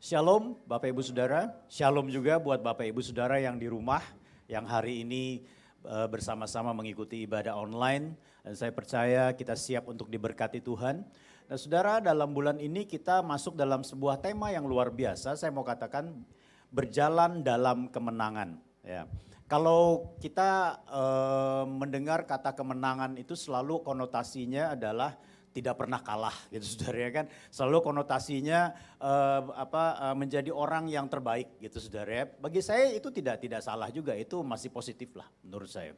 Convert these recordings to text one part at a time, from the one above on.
Shalom Bapak Ibu Saudara, Shalom juga buat Bapak Ibu Saudara yang di rumah, yang hari ini bersama-sama mengikuti ibadah online. Dan saya percaya kita siap untuk diberkati Tuhan. Nah saudara, dalam bulan ini kita masuk dalam sebuah tema yang luar biasa, saya mau katakan berjalan dalam kemenangan. Ya. Kalau kita mendengar kata kemenangan itu selalu konotasinya adalah tidak pernah kalah gitu saudara ya kan. Selalu konotasinya menjadi orang yang terbaik gitu saudara ya. Bagi saya itu tidak salah juga, itu masih positif lah menurut saya.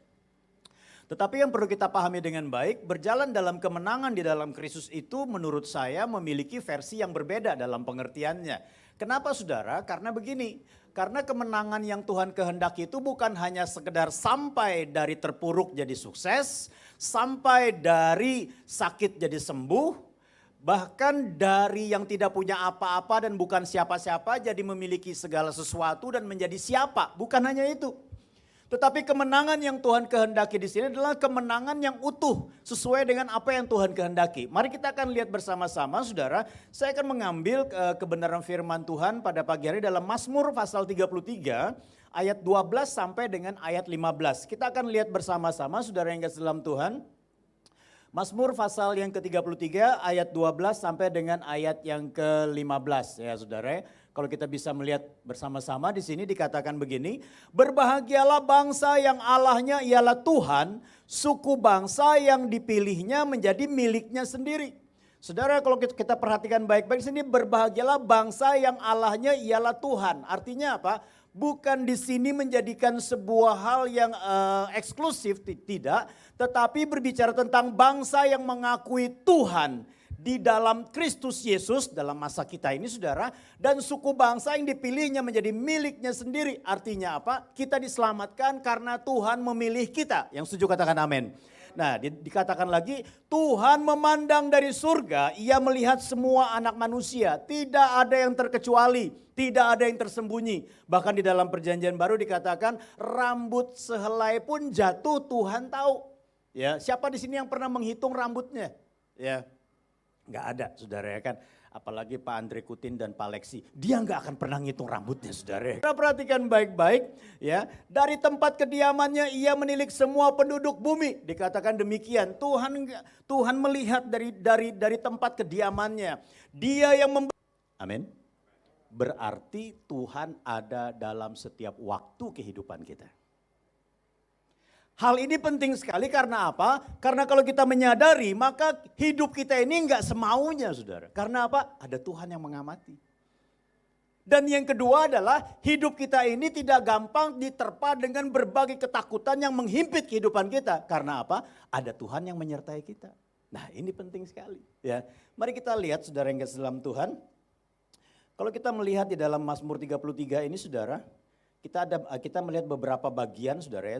Tetapi yang perlu kita pahami dengan baik, berjalan dalam kemenangan di dalam Kristus itu menurut saya memiliki versi yang berbeda dalam pengertiannya. Kenapa saudara? Karena begini, karena kemenangan yang Tuhan kehendaki itu bukan hanya sekedar sampai dari terpuruk jadi sukses, sampai dari sakit jadi sembuh, bahkan dari yang tidak punya apa-apa dan bukan siapa-siapa jadi memiliki segala sesuatu dan menjadi siapa. Bukan hanya itu. Tetapi kemenangan yang Tuhan kehendaki di sini adalah kemenangan yang utuh sesuai dengan apa yang Tuhan kehendaki. Mari kita akan lihat bersama-sama saudara. Saya akan mengambil kebenaran firman Tuhan pada pagi hari dalam Mazmur pasal 33 ayat 12 sampai dengan ayat 15. Kita akan lihat bersama-sama saudara yang kasih dalam Tuhan. Mazmur pasal yang ke-33 ayat 12 sampai dengan ayat yang ke-15 ya saudara. Kalau kita bisa melihat bersama-sama di sini dikatakan begini, berbahagialah bangsa yang Allahnya ialah Tuhan, suku bangsa yang dipilihnya menjadi miliknya sendiri. Saudara kalau kita perhatikan baik-baik di sini, berbahagialah bangsa yang Allahnya ialah Tuhan. Artinya apa? Bukan di sini menjadikan sebuah hal yang eksklusif, tidak. Tetapi berbicara tentang bangsa yang mengakui Tuhan di dalam Kristus Yesus dalam masa kita ini saudara. Dan suku bangsa yang dipilihnya menjadi miliknya sendiri. Artinya apa? Kita diselamatkan karena Tuhan memilih kita. Yang setuju katakan amin. Nah dikatakan lagi, Tuhan memandang dari surga, ia melihat semua anak manusia. Tidak ada yang terkecuali, tidak ada yang tersembunyi. Bahkan di dalam perjanjian baru dikatakan rambut sehelai pun jatuh Tuhan tahu. Ya, siapa di sini yang pernah menghitung rambutnya? Ya, nggak ada saudara ya kan. Apalagi Pak Andre Kutin dan Pak Lexi, dia nggak akan pernah ngitung rambutnya saudara. Kita perhatikan baik-baik ya, dari tempat kediamannya ia menilik semua penduduk bumi. Dikatakan demikian, Tuhan melihat dari tempat kediamannya. Dia yang amin. Berarti Tuhan ada dalam setiap waktu kehidupan kita. Hal ini penting sekali karena apa? Karena kalau kita menyadari maka hidup kita ini enggak semaunya saudara. Karena apa? Ada Tuhan yang mengamati. Dan yang kedua adalah hidup kita ini tidak gampang diterpa dengan berbagai ketakutan yang menghimpit kehidupan kita. Karena apa? Ada Tuhan yang menyertai kita. Nah ini penting sekali. Ya, mari kita lihat saudara yang kasih dalam Tuhan. Kalau kita melihat di dalam Mazmur 33 ini saudara. Kita melihat beberapa bagian saudara ya,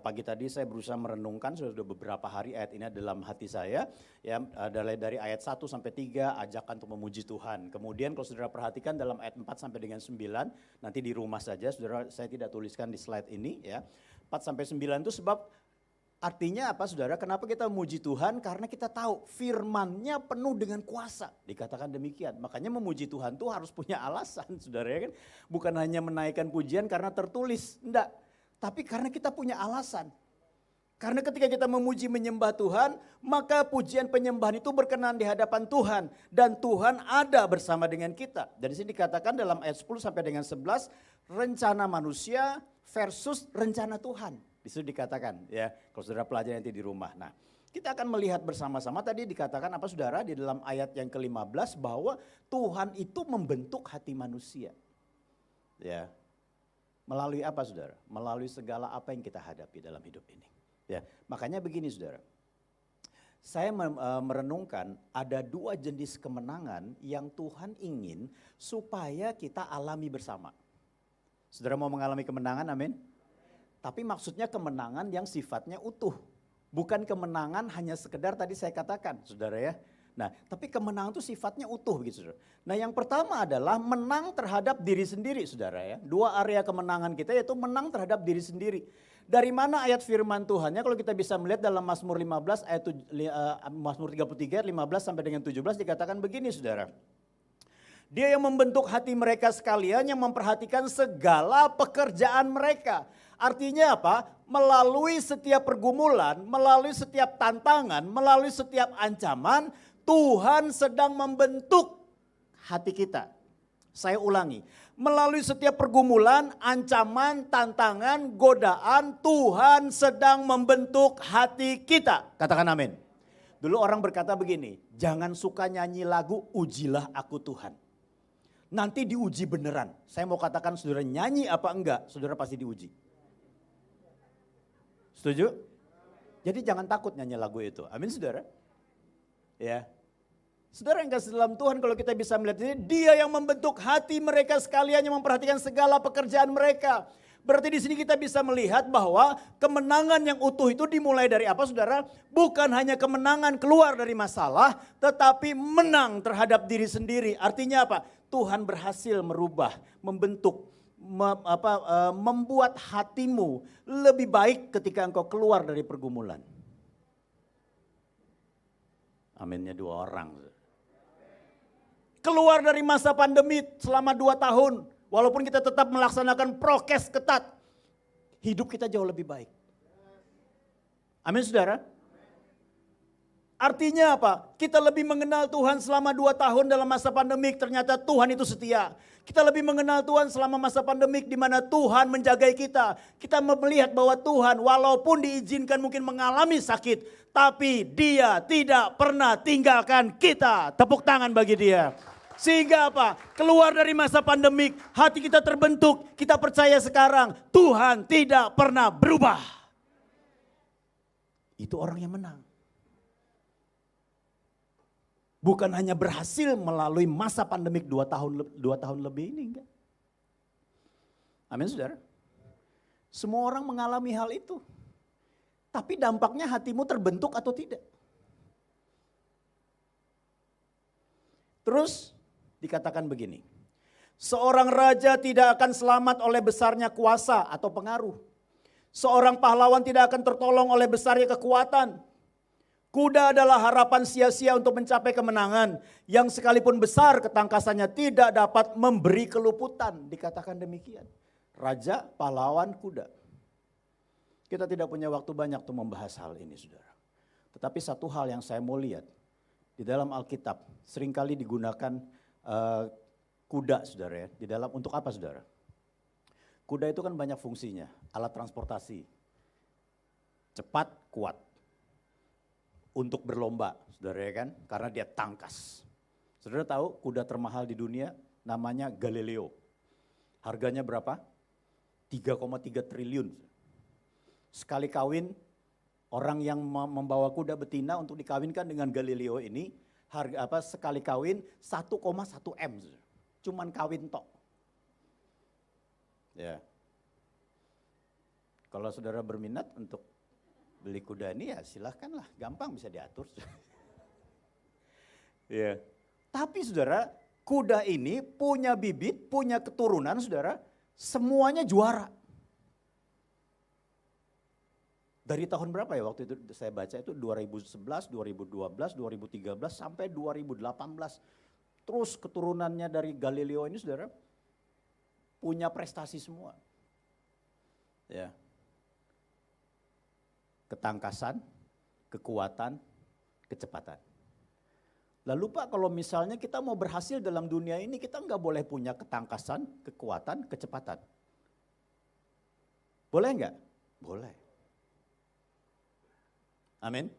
pagi tadi saya berusaha merenungkan sudah beberapa hari ayat ini dalam hati saya. Ya, dari ayat 1 sampai 3 ajakan untuk memuji Tuhan. Kemudian kalau saudara perhatikan dalam ayat 4 sampai dengan 9, nanti di rumah saja saudara, saya tidak tuliskan di slide ini ya. 4 sampai 9 itu sebab artinya apa saudara? Kenapa kita memuji Tuhan? Karena kita tahu firman-Nya penuh dengan kuasa. Dikatakan demikian. Makanya memuji Tuhan itu harus punya alasan saudara ya kan. Bukan hanya menaikkan pujian karena tertulis. Enggak. Tapi karena kita punya alasan. Karena ketika kita memuji menyembah Tuhan, maka pujian penyembahan itu berkenan di hadapan Tuhan. Dan Tuhan ada bersama dengan kita. Dari sini dikatakan dalam ayat 10 sampai dengan 11, rencana manusia versus rencana Tuhan. Disitu dikatakan ya, kalau saudara pelajari nanti di rumah. Nah, kita akan melihat bersama-sama tadi dikatakan apa saudara di dalam ayat yang ke-15 bahwa Tuhan itu membentuk hati manusia. Ya. Melalui apa saudara? Melalui segala apa yang kita hadapi dalam hidup ini. Ya, makanya begini saudara. Saya merenungkan ada dua jenis kemenangan yang Tuhan ingin supaya kita alami bersama. Saudara mau mengalami kemenangan, amin? Tapi maksudnya kemenangan yang sifatnya utuh. Bukan kemenangan hanya sekedar tadi saya katakan saudara ya. Nah tapi kemenangan itu sifatnya utuh gitu saudara. Nah yang pertama adalah menang terhadap diri sendiri saudara ya. Dua area kemenangan kita yaitu menang terhadap diri sendiri. Dari mana ayat firman Tuhannya kalau kita bisa melihat dalam Mazmur 15 Mazmur 33 15 sampai dengan 17 dikatakan begini saudara. Dia yang membentuk hati mereka sekalian, yang memperhatikan segala pekerjaan mereka. Artinya apa? Melalui setiap pergumulan, melalui setiap tantangan, melalui setiap ancaman, Tuhan sedang membentuk hati kita. Saya ulangi, melalui setiap pergumulan, ancaman, tantangan, godaan, Tuhan sedang membentuk hati kita. Katakan amin. Dulu orang berkata begini, jangan suka nyanyi lagu, ujilah aku Tuhan. Nanti diuji beneran. Saya mau katakan saudara nyanyi apa enggak, saudara pasti diuji. Setuju? Jadi jangan takut nyanyi lagu itu. Amin saudara. Ya. Saudara yang kasih dalam Tuhan, kalau kita bisa melihat ini, Dia yang membentuk hati mereka sekalian, yang memperhatikan segala pekerjaan mereka. Berarti di sini kita bisa melihat bahwa kemenangan yang utuh itu dimulai dari apa saudara? Bukan hanya kemenangan keluar dari masalah, tetapi menang terhadap diri sendiri. Artinya apa? Tuhan berhasil merubah, membentuk, membuat hatimu lebih baik ketika engkau keluar dari pergumulan. Aminnya 2 orang. Keluar dari masa pandemi selama 2 tahun. Walaupun kita tetap melaksanakan prokes ketat. Hidup kita jauh lebih baik. Amin saudara. Artinya apa? Kita lebih mengenal Tuhan selama 2 tahun dalam masa pandemik. Ternyata Tuhan itu setia. Kita lebih mengenal Tuhan selama masa pandemik di mana Tuhan menjagai kita. Kita melihat bahwa Tuhan walaupun diizinkan mungkin mengalami sakit. Tapi Dia tidak pernah tinggalkan kita. Tepuk tangan bagi Dia. Sehingga apa? Keluar dari masa pandemik, hati kita terbentuk, kita percaya sekarang Tuhan tidak pernah berubah. Itu orang yang menang. Bukan hanya berhasil melalui masa pandemik 2 tahun lebih ini, enggak. Amin saudara. Semua orang mengalami hal itu. Tapi dampaknya hatimu terbentuk atau tidak? Terus dikatakan begini, seorang raja tidak akan selamat oleh besarnya kuasa atau pengaruh. Seorang pahlawan tidak akan tertolong oleh besarnya kekuatan. Kuda adalah harapan sia-sia untuk mencapai kemenangan, yang sekalipun besar ketangkasannya tidak dapat memberi keluputan. Dikatakan demikian. Raja, pahlawan, kuda. Kita tidak punya waktu banyak untuk membahas hal ini saudara. Tetapi satu hal yang saya mau lihat, di dalam Alkitab seringkali digunakan kuda saudara ya. Di dalam untuk apa saudara? Kuda itu kan banyak fungsinya, alat transportasi. Cepat, kuat. Untuk berlomba saudara ya kan, karena dia tangkas. Saudara tahu kuda termahal di dunia namanya Galileo. Harganya berapa? 3,3 triliun. Sekali kawin, orang yang membawa kuda betina untuk dikawinkan dengan Galileo ini, sekali kawin 1,1 M. Cuman kawin tok. Ya. Kalau saudara berminat untuk beli kuda ini ya silahkanlah, gampang bisa diatur. Ya. Tapi saudara, kuda ini punya bibit, punya keturunan saudara, semuanya juara. Dari tahun berapa ya waktu itu saya baca itu 2011, 2012, 2013 sampai 2018. Terus keturunannya dari Galileo ini saudara punya prestasi semua. Ya. Ketangkasan, kekuatan, kecepatan. Lalu Pak kalau misalnya kita mau berhasil dalam dunia ini kita nggak boleh punya ketangkasan, kekuatan, kecepatan. Boleh nggak? Boleh. Amin.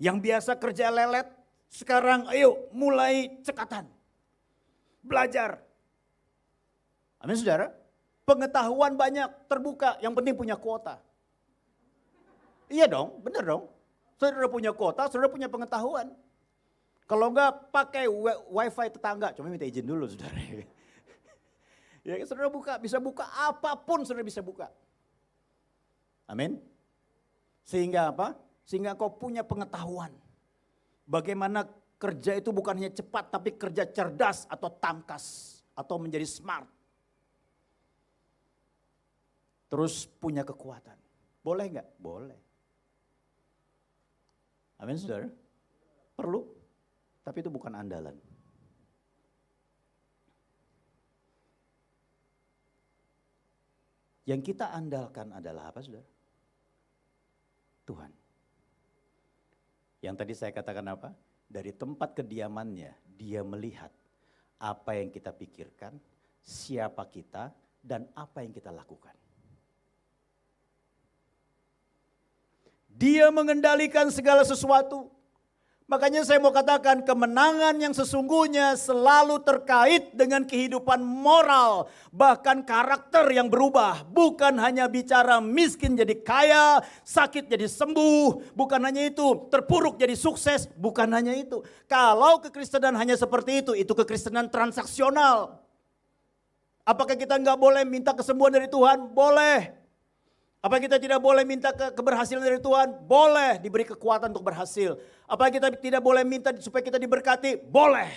Yang biasa kerja lelet, sekarang ayo mulai cekatan. Belajar. Amin saudara. Pengetahuan banyak, terbuka, yang penting punya kuota. Iya dong, benar dong. Saudara punya kuota, saudara punya pengetahuan. Kalau enggak pakai wifi tetangga, cuma minta izin dulu saudara. Ya saudara bisa buka apapun saudara bisa buka. Amin. Sehingga apa? Sehingga kau punya pengetahuan. Bagaimana kerja itu bukan hanya cepat tapi kerja cerdas atau tangkas atau menjadi smart. Terus punya kekuatan. Boleh enggak? Boleh. Amin saudara. Perlu. Tapi itu bukan andalan. Yang kita andalkan adalah apa, saudara? Tuhan. Yang tadi saya katakan apa? Dari tempat kediamannya, dia melihat apa yang kita pikirkan, siapa kita, dan apa yang kita lakukan. Dia mengendalikan segala sesuatu. Makanya saya mau katakan kemenangan yang sesungguhnya selalu terkait dengan kehidupan moral. Bahkan karakter yang berubah. Bukan hanya bicara miskin jadi kaya, sakit jadi sembuh. Bukan hanya itu, terpuruk jadi sukses. Bukan hanya itu. Kalau kekristenan hanya seperti itu kekristenan transaksional. Apakah kita nggak boleh minta kesembuhan dari Tuhan? Boleh. Apa kita tidak boleh minta keberhasilan dari Tuhan? Boleh, diberi kekuatan untuk berhasil. Apa kita tidak boleh minta supaya kita diberkati? Boleh.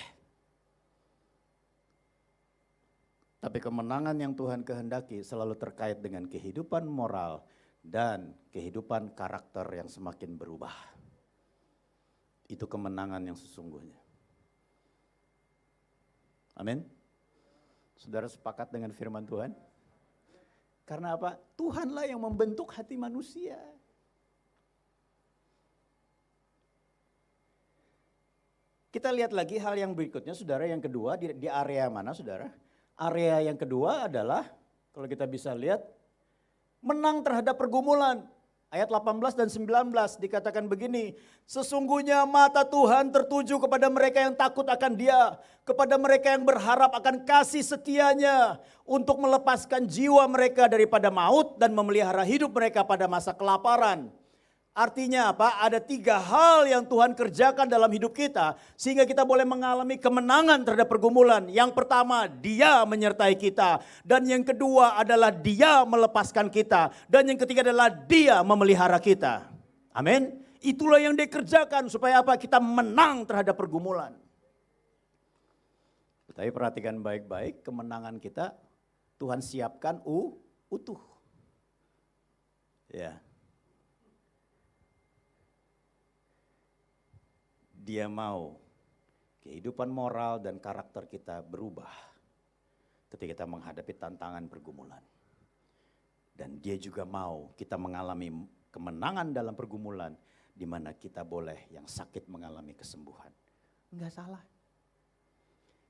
Tapi kemenangan yang Tuhan kehendaki selalu terkait dengan kehidupan moral dan kehidupan karakter yang semakin berubah. Itu kemenangan yang sesungguhnya. Amin. Saudara sepakat dengan firman Tuhan? Karena apa? Tuhanlah yang membentuk hati manusia. Kita lihat lagi hal yang berikutnya, saudara, yang kedua di area mana, saudara? Area yang kedua adalah, kalau kita bisa lihat, menang terhadap pergumulan. Ayat 18 dan 19 dikatakan begini, sesungguhnya mata Tuhan tertuju kepada mereka yang takut akan Dia, kepada mereka yang berharap akan kasih setianya, untuk melepaskan jiwa mereka daripada maut dan memelihara hidup mereka pada masa kelaparan. Artinya apa? Ada 3 hal yang Tuhan kerjakan dalam hidup kita sehingga kita boleh mengalami kemenangan terhadap pergumulan. Yang pertama, Dia menyertai kita. Dan yang kedua adalah Dia melepaskan kita. Dan yang ketiga adalah Dia memelihara kita. Amin. Itulah yang Dia kerjakan supaya apa? Kita menang terhadap pergumulan. Tapi perhatikan baik-baik, kemenangan kita Tuhan siapkan utuh. Ya. Dia mau kehidupan moral dan karakter kita berubah ketika kita menghadapi tantangan pergumulan. Dan Dia juga mau kita mengalami kemenangan dalam pergumulan di mana kita boleh yang sakit mengalami kesembuhan. Enggak salah.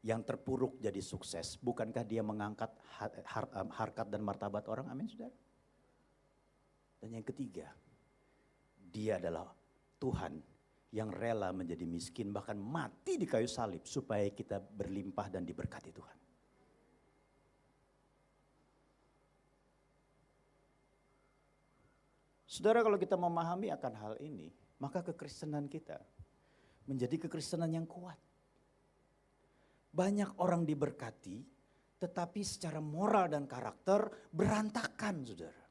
Yang terpuruk jadi sukses, bukankah Dia mengangkat harkat dan martabat orang? Amin, saudara. Dan yang ketiga, Dia adalah Tuhan yang rela menjadi miskin, bahkan mati di kayu salib supaya kita berlimpah dan diberkati Tuhan. Saudara, kalau kita memahami akan hal ini, maka kekristenan kita menjadi kekristenan yang kuat. Banyak orang diberkati, tetapi secara moral dan karakter berantakan, saudara.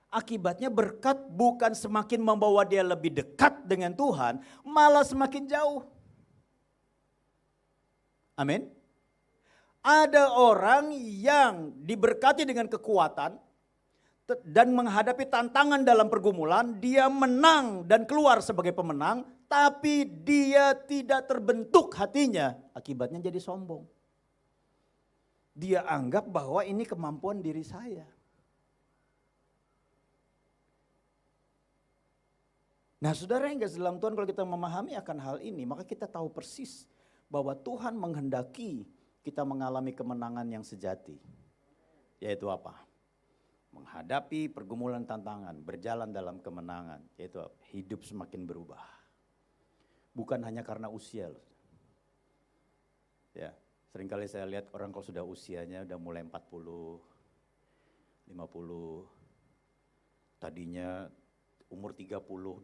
Akibatnya berkat bukan semakin membawa dia lebih dekat dengan Tuhan, malah semakin jauh. Amin. Ada orang yang diberkati dengan kekuatan dan menghadapi tantangan dalam pergumulan, dia menang dan keluar sebagai pemenang, tapi dia tidak terbentuk hatinya, akibatnya jadi sombong. Dia anggap bahwa ini kemampuan diri saya. Nah, saudara yang kasih dalam Tuhan, kalau kita memahami akan hal ini, maka kita tahu persis bahwa Tuhan menghendaki kita mengalami kemenangan yang sejati. Yaitu apa? Menghadapi pergumulan tantangan, berjalan dalam kemenangan, yaitu hidup semakin berubah. Bukan hanya karena usia. Ya, seringkali saya lihat orang kalau sudah usianya udah mulai 40, 50, tadinya umur 30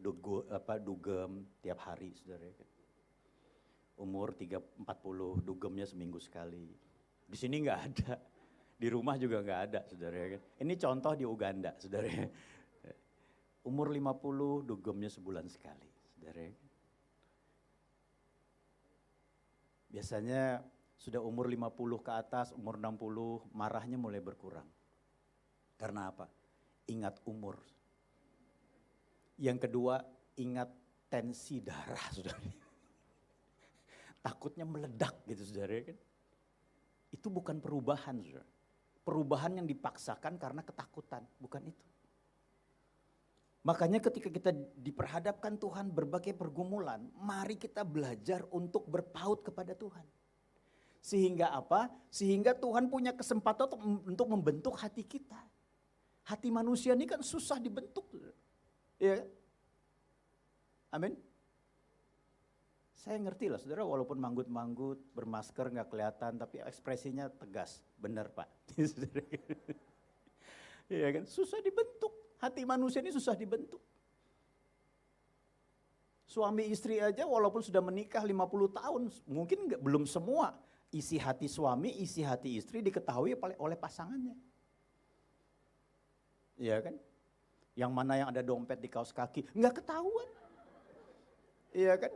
dugem tiap hari, saudara. Umur 40 dugemnya seminggu sekali. Di sini nggak ada, di rumah juga nggak ada, saudara. Ini contoh di Uganda, saudara. Umur 50 dugemnya sebulan sekali, saudara. Biasanya sudah umur 50 ke atas, umur 60 marahnya mulai berkurang. Karena apa? Ingat umur. Yang kedua, ingat tensi darah, saudara. Takutnya meledak gitu, saudara. Itu bukan perubahan, saudara. perubahan yang dipaksakan karena ketakutan, bukan itu. Makanya ketika kita diperhadapkan Tuhan berbagai pergumulan, mari kita belajar untuk berpaut kepada Tuhan. Sehingga apa? Sehingga Tuhan punya kesempatan untuk membentuk hati kita. Hati manusia ini kan susah dibentuk. Ya. Amin. Saya ngerti lah saudara, walaupun manggut-manggut, bermasker nggak kelihatan, tapi ekspresinya tegas. Benar Pak. Iya kan, susah dibentuk. Hati manusia ini susah dibentuk. Suami istri aja walaupun sudah menikah 50 tahun, mungkin belum semua isi hati suami, isi hati istri diketahui oleh pasangannya. Iya kan? Yang mana yang ada dompet di kaos kaki, nggak ketahuan. Iya kan?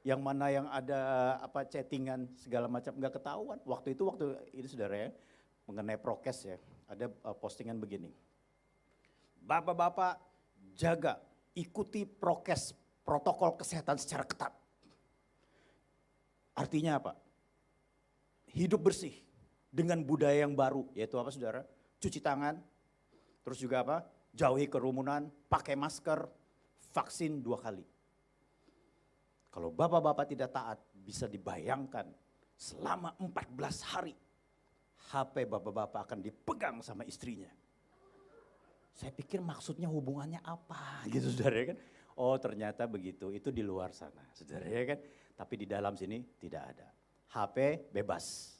Yang mana yang ada chattingan segala macam nggak ketahuan. Waktu itu saudara ya, mengenai prokes ya, ada postingan begini. Bapak-bapak jaga, ikuti prokes, protokol kesehatan secara ketat. Artinya apa? Hidup bersih dengan budaya yang baru, yaitu apa saudara? Cuci tangan, terus juga apa? Jauhi kerumunan, pakai masker, vaksin 2 kali. Kalau bapak-bapak tidak taat, bisa dibayangkan selama 14 hari HP bapak-bapak akan dipegang sama istrinya. Saya pikir maksudnya hubungannya apa gitu saudara ya kan. Oh ternyata begitu, itu di luar sana saudara ya kan. Tapi di dalam sini tidak ada. HP bebas,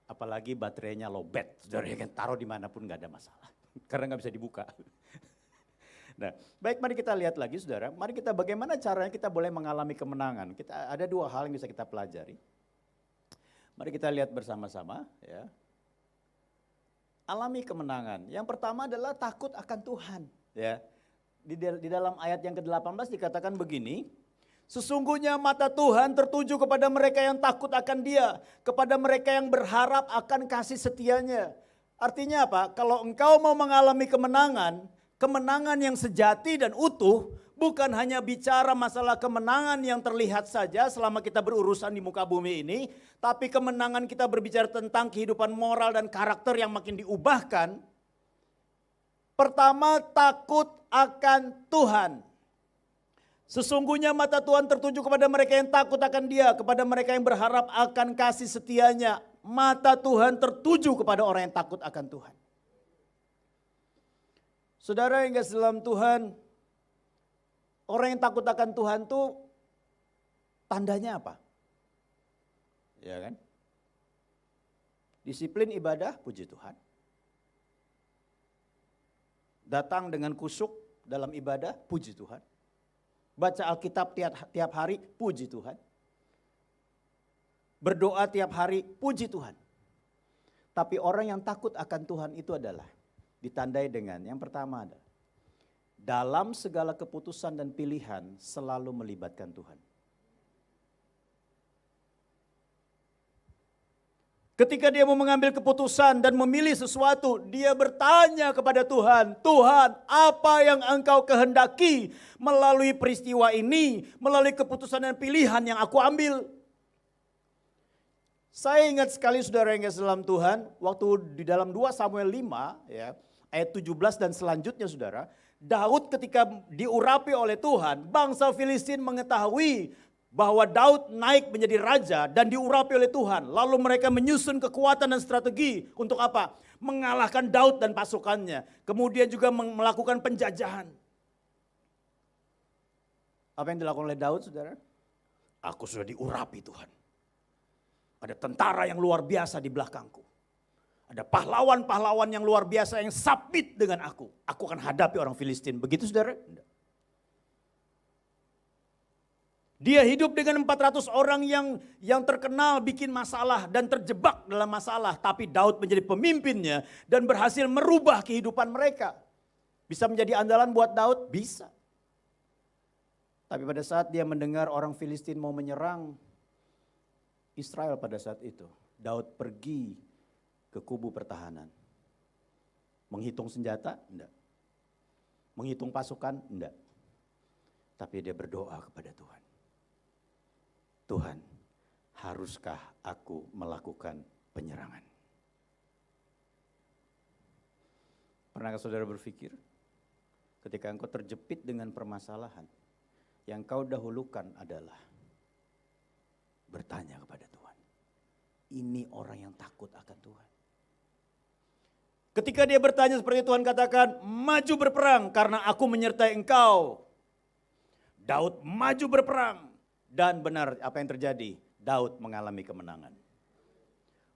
apalagi baterainya lowbat saudara ya kan. Taruh dimanapun gak ada masalah, karena gak bisa dibuka. Nah baik, mari kita lihat lagi saudara. Mari kita bagaimana caranya kita boleh mengalami kemenangan. Ada 2 hal yang bisa kita pelajari. Mari kita lihat bersama-sama ya. Alami kemenangan. Yang pertama adalah takut akan Tuhan. Ya, di dalam ayat yang ke-18 dikatakan begini, sesungguhnya mata Tuhan tertuju kepada mereka yang takut akan Dia, kepada mereka yang berharap akan kasih setianya. Artinya apa? Kalau engkau mau mengalami kemenangan, kemenangan yang sejati dan utuh, bukan hanya bicara masalah kemenangan yang terlihat saja selama kita berurusan di muka bumi ini, tapi kemenangan kita berbicara tentang kehidupan moral dan karakter yang makin diubahkan. Pertama, takut akan Tuhan. Sesungguhnya mata Tuhan tertuju kepada mereka yang takut akan Dia, kepada mereka yang berharap akan kasih setianya. Mata Tuhan tertuju kepada orang yang takut akan Tuhan. Saudara yang kasih dalam Tuhan, orang yang takut akan Tuhan tuh tandanya apa? Ya kan? Disiplin ibadah, puji Tuhan. Datang dengan kusyuk dalam ibadah, puji Tuhan. Baca Alkitab tiap hari, puji Tuhan. Berdoa tiap hari, puji Tuhan. Tapi orang yang takut akan Tuhan itu adalah ditandai dengan yang pertama adalah dalam segala keputusan dan pilihan selalu melibatkan Tuhan. Ketika dia mau mengambil keputusan dan memilih sesuatu, dia bertanya kepada Tuhan, Tuhan, apa yang Engkau kehendaki melalui peristiwa ini, melalui keputusan dan pilihan yang aku ambil. Saya ingat sekali saudara yang kasih dalam Tuhan, waktu di dalam 2 Samuel 5, ya, ayat 17 dan selanjutnya saudara, Daud ketika diurapi oleh Tuhan, bangsa Filistin mengetahui bahwa Daud naik menjadi raja dan diurapi oleh Tuhan. Lalu mereka menyusun kekuatan dan strategi untuk apa? Mengalahkan Daud dan pasukannya. Kemudian juga melakukan penjajahan. Apa yang dilakukan oleh Daud saudara? Aku sudah diurapi Tuhan. Ada tentara yang luar biasa di belakangku. Ada pahlawan-pahlawan yang luar biasa yang sabit dengan aku. Aku akan hadapi orang Filistin. Begitu saudara? Tidak. Dia hidup dengan 400 orang yang terkenal bikin masalah dan terjebak dalam masalah. Tapi Daud menjadi pemimpinnya dan berhasil merubah kehidupan mereka. Bisa menjadi andalan buat Daud? Bisa. Tapi pada saat dia mendengar orang Filistin mau menyerang Israel pada saat itu, Daud pergi ke kubu pertahanan. Menghitung senjata? Enggak. Menghitung pasukan? Enggak. Tapi dia berdoa kepada Tuhan. Tuhan, haruskah aku melakukan penyerangan? Pernahkah saudara berpikir ketika engkau terjepit dengan permasalahan, yang kau dahulukan adalah bertanya kepada Tuhan. Ini orang yang takut akan Tuhan. Ketika dia bertanya seperti Tuhan katakan, maju berperang karena aku menyertai engkau. Daud maju berperang dan benar apa yang terjadi? Daud mengalami kemenangan.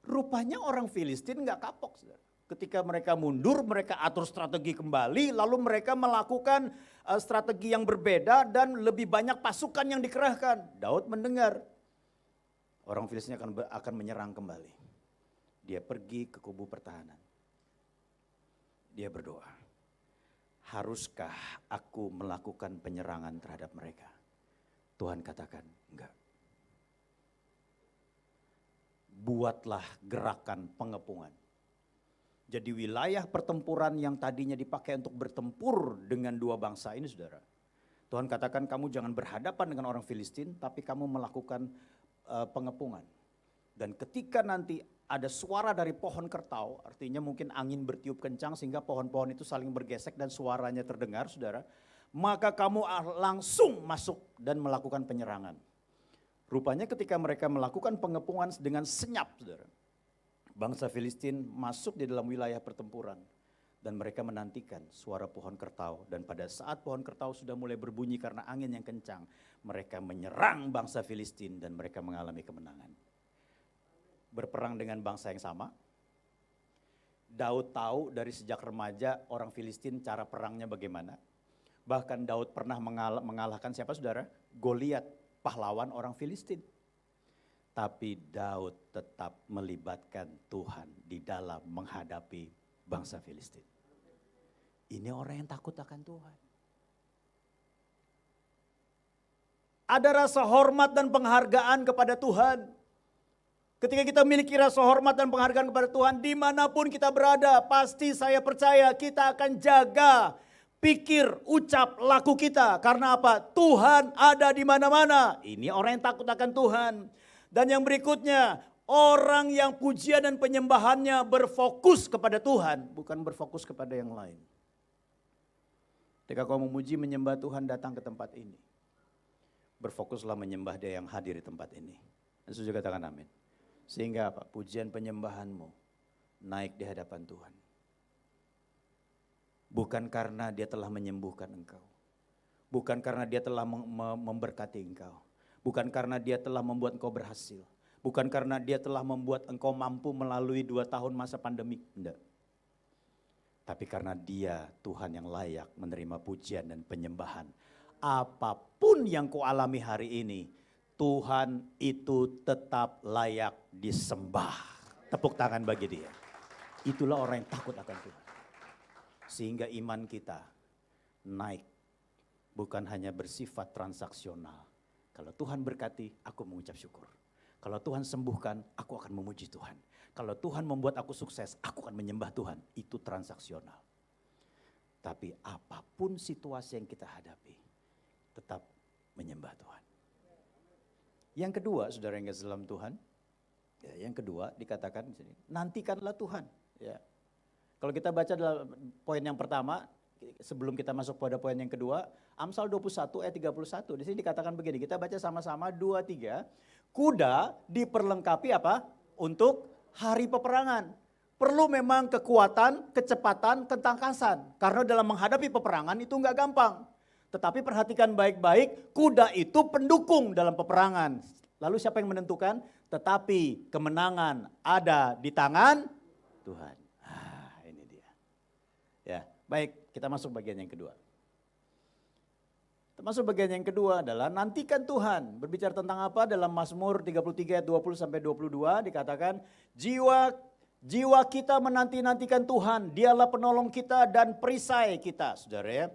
Rupanya orang Filistin gak kapok. Saudara. Ketika mereka mundur, mereka atur strategi kembali, lalu mereka melakukan strategi yang berbeda dan lebih banyak pasukan yang dikerahkan. Daud mendengar orang Filistin akan menyerang kembali. Dia pergi ke kubu pertahanan. Dia berdoa, haruskah aku melakukan penyerangan terhadap mereka? Tuhan katakan, enggak. Buatlah gerakan pengepungan. Jadi wilayah pertempuran yang tadinya dipakai untuk bertempur dengan dua bangsa ini, saudara. Tuhan katakan kamu jangan berhadapan dengan orang Filistin, tapi kamu melakukan pengepungan. Dan ketika nanti ada suara dari pohon kertau, artinya mungkin angin bertiup kencang sehingga pohon-pohon itu saling bergesek dan suaranya terdengar, saudara. Maka kamu langsung masuk dan melakukan penyerangan. Rupanya ketika mereka melakukan pengepungan dengan senyap, saudara. Bangsa Filistin masuk di dalam wilayah pertempuran. Dan mereka menantikan suara pohon kertau. Dan pada saat pohon kertau sudah mulai berbunyi karena angin yang kencang, mereka menyerang bangsa Filistin dan mereka mengalami kemenangan. Berperang dengan bangsa yang sama. Daud tahu dari sejak remaja orang Filistin cara perangnya bagaimana. Bahkan Daud pernah mengalahkan siapa saudara? Goliat, pahlawan orang Filistin. Tapi Daud tetap melibatkan Tuhan di dalam menghadapi bangsa Filistin. Ini orang yang takut akan Tuhan. Ada rasa hormat dan penghargaan kepada Tuhan. Ketika kita memiliki rasa hormat dan penghargaan kepada Tuhan, dimanapun kita berada, pasti saya percaya kita akan jaga pikir, ucap, laku kita. Karena apa? Tuhan ada di mana-mana. Ini orang yang takut akan Tuhan. Dan yang berikutnya, orang yang pujian dan penyembahannya berfokus kepada Tuhan, bukan berfokus kepada yang lain. Ketika kau memuji, menyembah Tuhan, datang ke tempat ini. Berfokuslah menyembah Dia yang hadir di tempat ini. Dan saya katakan amin. Sehingga apa? Pujian penyembahanmu naik di hadapan Tuhan. Bukan karena Dia telah menyembuhkan engkau. Bukan karena Dia telah memberkati engkau. Bukan karena Dia telah membuat engkau berhasil. Bukan karena Dia telah membuat engkau mampu melalui 2 tahun masa pandemi. Tidak. Tapi karena Dia Tuhan yang layak menerima pujian dan penyembahan. Apapun yang kau alami hari ini, Tuhan itu tetap layak disembah. Tepuk tangan bagi Dia. Itulah orang yang takut akan Tuhan. Sehingga iman kita naik. Bukan hanya bersifat transaksional. Kalau Tuhan berkati, aku mengucap syukur. Kalau Tuhan sembuhkan, aku akan memuji Tuhan. Kalau Tuhan membuat aku sukses, aku akan menyembah Tuhan. Itu transaksional. Tapi apapun situasi yang kita hadapi, tetap menyembah Tuhan. Yang kedua, saudara yang kasih dalam Tuhan, ya, yang kedua dikatakan di sini, nantikanlah Tuhan. Ya. Kalau kita baca dalam poin yang pertama, sebelum kita masuk pada poin yang kedua, Amsal 21 ayat 31, di sini dikatakan begini, kita baca sama-sama 2-3, kuda diperlengkapi apa? Untuk hari peperangan. Perlu memang kekuatan, kecepatan, ketangkasan. Karena dalam menghadapi peperangan itu enggak gampang. Tetapi perhatikan baik-baik, kuda itu pendukung dalam peperangan. Lalu siapa yang menentukan? Tetapi kemenangan ada di tangan Tuhan. Ini dia. Ya, baik, kita masuk bagian yang kedua. Termasuk bagian yang kedua adalah nantikan Tuhan. Berbicara tentang apa? Dalam Mazmur 33 ayat 20 sampai 22 dikatakan, jiwa kita menanti-nantikan Tuhan, Dialah penolong kita dan perisai kita, saudara ya.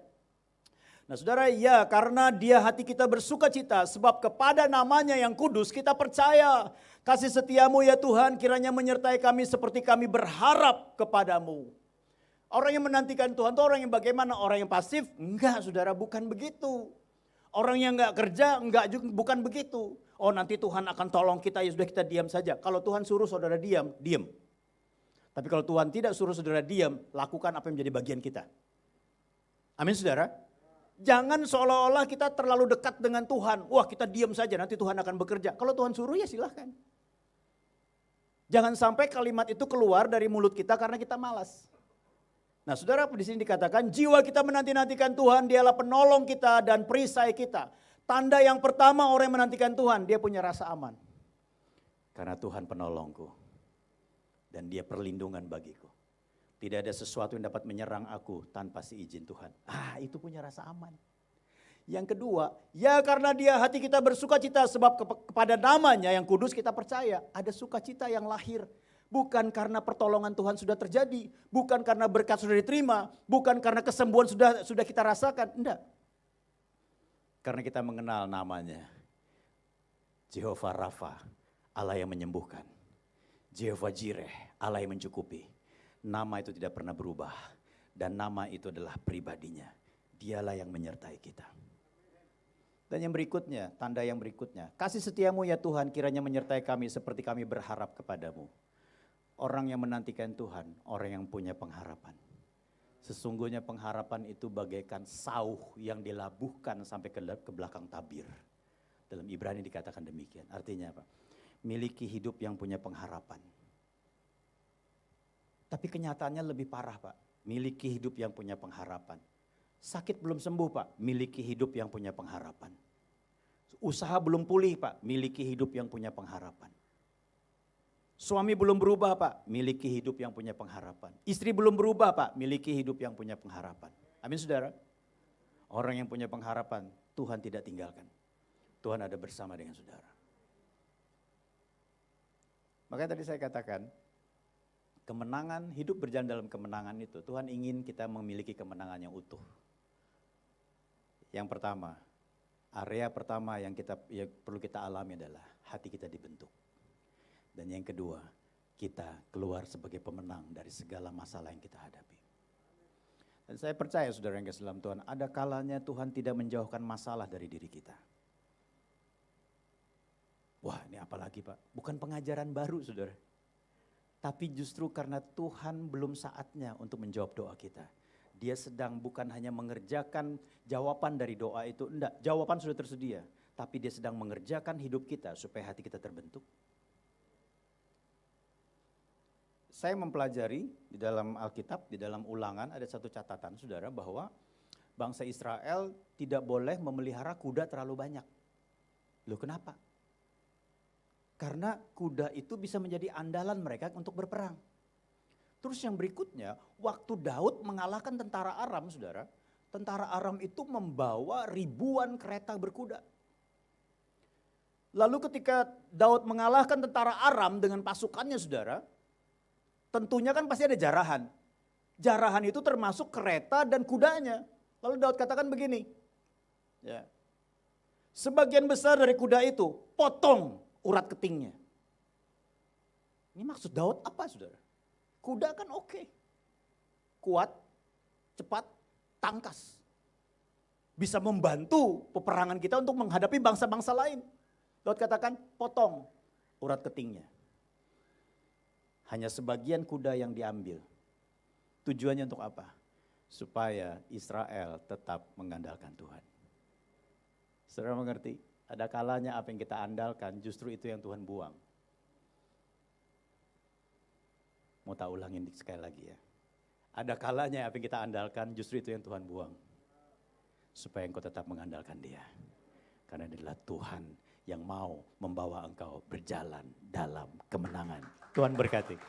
Nah saudara, ya karena Dia hati kita bersuka cita, sebab kepada namanya yang kudus kita percaya. Kasih setiamu ya Tuhan kiranya menyertai kami seperti kami berharap kepadamu. Orang yang menantikan Tuhan itu orang yang bagaimana? Orang yang pasif? Enggak saudara, bukan begitu. Orang yang enggak kerja? Enggak, bukan begitu. Oh nanti Tuhan akan tolong kita, ya sudah kita diam saja. Kalau Tuhan suruh saudara diam, diam. Tapi kalau Tuhan tidak suruh saudara diam, lakukan apa yang menjadi bagian kita. Amin saudara. Jangan seolah-olah kita terlalu dekat dengan Tuhan. Wah kita diam saja nanti Tuhan akan bekerja. Kalau Tuhan suruh ya silahkan. Jangan sampai kalimat itu keluar dari mulut kita karena kita malas. Nah saudara di sini dikatakan jiwa kita menanti-nantikan Tuhan, dialah penolong kita dan perisai kita. Tanda yang pertama orang yang menantikan Tuhan, dia punya rasa aman. Karena Tuhan penolongku dan dia perlindungan bagiku. Tidak ada sesuatu yang dapat menyerang aku tanpa seizin Tuhan. Itu punya rasa aman. Yang kedua, ya karena dia hati kita bersukacita sebab kepada namanya yang kudus kita percaya. Ada sukacita yang lahir. Bukan karena pertolongan Tuhan sudah terjadi. Bukan karena berkat sudah diterima. Bukan karena kesembuhan sudah kita rasakan. Enggak. Karena kita mengenal namanya. Jehovah Rafa, Allah yang menyembuhkan. Jehovah Jireh, Allah yang mencukupi. Nama itu tidak pernah berubah. Dan nama itu adalah pribadinya. Dialah yang menyertai kita. Dan yang berikutnya, tanda yang berikutnya. Kasih setiamu ya Tuhan kiranya menyertai kami seperti kami berharap kepadamu. Orang yang menantikan Tuhan, orang yang punya pengharapan. Sesungguhnya pengharapan itu bagaikan sauh yang dilabuhkan sampai ke belakang tabir. Dalam Ibrani dikatakan demikian. Artinya apa? Miliki hidup yang punya pengharapan. Tapi kenyataannya lebih parah Pak. Miliki hidup yang punya pengharapan. Sakit belum sembuh Pak, miliki hidup yang punya pengharapan. Usaha belum pulih Pak, miliki hidup yang punya pengharapan. Suami belum berubah Pak, miliki hidup yang punya pengharapan. Istri belum berubah Pak, miliki hidup yang punya pengharapan. Amin saudara. Orang yang punya pengharapan, Tuhan tidak tinggalkan. Tuhan ada bersama dengan saudara. Makanya tadi saya katakan, kemenangan, hidup berjalan dalam kemenangan itu, Tuhan ingin kita memiliki kemenangan yang utuh. Yang pertama, area pertama yang perlu kita alami adalah hati kita dibentuk. Dan yang kedua, kita keluar sebagai pemenang dari segala masalah yang kita hadapi. Dan saya percaya saudara yang kasih dalam Tuhan, ada kalanya Tuhan tidak menjauhkan masalah dari diri kita. Wah ini apalagi Pak, bukan pengajaran baru saudara. Tapi justru karena Tuhan belum saatnya untuk menjawab doa kita. Dia sedang bukan hanya mengerjakan jawaban dari doa itu, enggak, jawaban sudah tersedia. Tapi dia sedang mengerjakan hidup kita supaya hati kita terbentuk. Saya mempelajari di dalam Alkitab, di dalam Ulangan ada satu catatan saudara bahwa bangsa Israel tidak boleh memelihara kuda terlalu banyak. Loh kenapa? Karena kuda itu bisa menjadi andalan mereka untuk berperang. Terus yang berikutnya, waktu Daud mengalahkan tentara Aram, saudara. Tentara Aram itu membawa ribuan kereta berkuda. Lalu ketika Daud mengalahkan tentara Aram dengan pasukannya, saudara. Tentunya kan pasti ada jarahan. Jarahan itu termasuk kereta dan kudanya. Lalu Daud katakan begini. Ya. Sebagian besar dari kuda itu potong urat ketingnya. Ini maksud Daud apa saudara? Kuda kan oke. Kuat, cepat, tangkas. Bisa membantu peperangan kita untuk menghadapi bangsa-bangsa lain. Daud katakan potong urat ketingnya. Hanya sebagian kuda yang diambil. Tujuannya untuk apa? Supaya Israel tetap mengandalkan Tuhan. Saudara mengerti? Ada kalanya apa yang kita andalkan justru itu yang Tuhan buang. Mau tak ulangin sekali lagi ya. Ada kalanya apa yang kita andalkan justru itu yang Tuhan buang. Supaya engkau tetap mengandalkan Dia. Karena Dia adalah Tuhan yang mau membawa engkau berjalan dalam kemenangan. Tuhan berkati.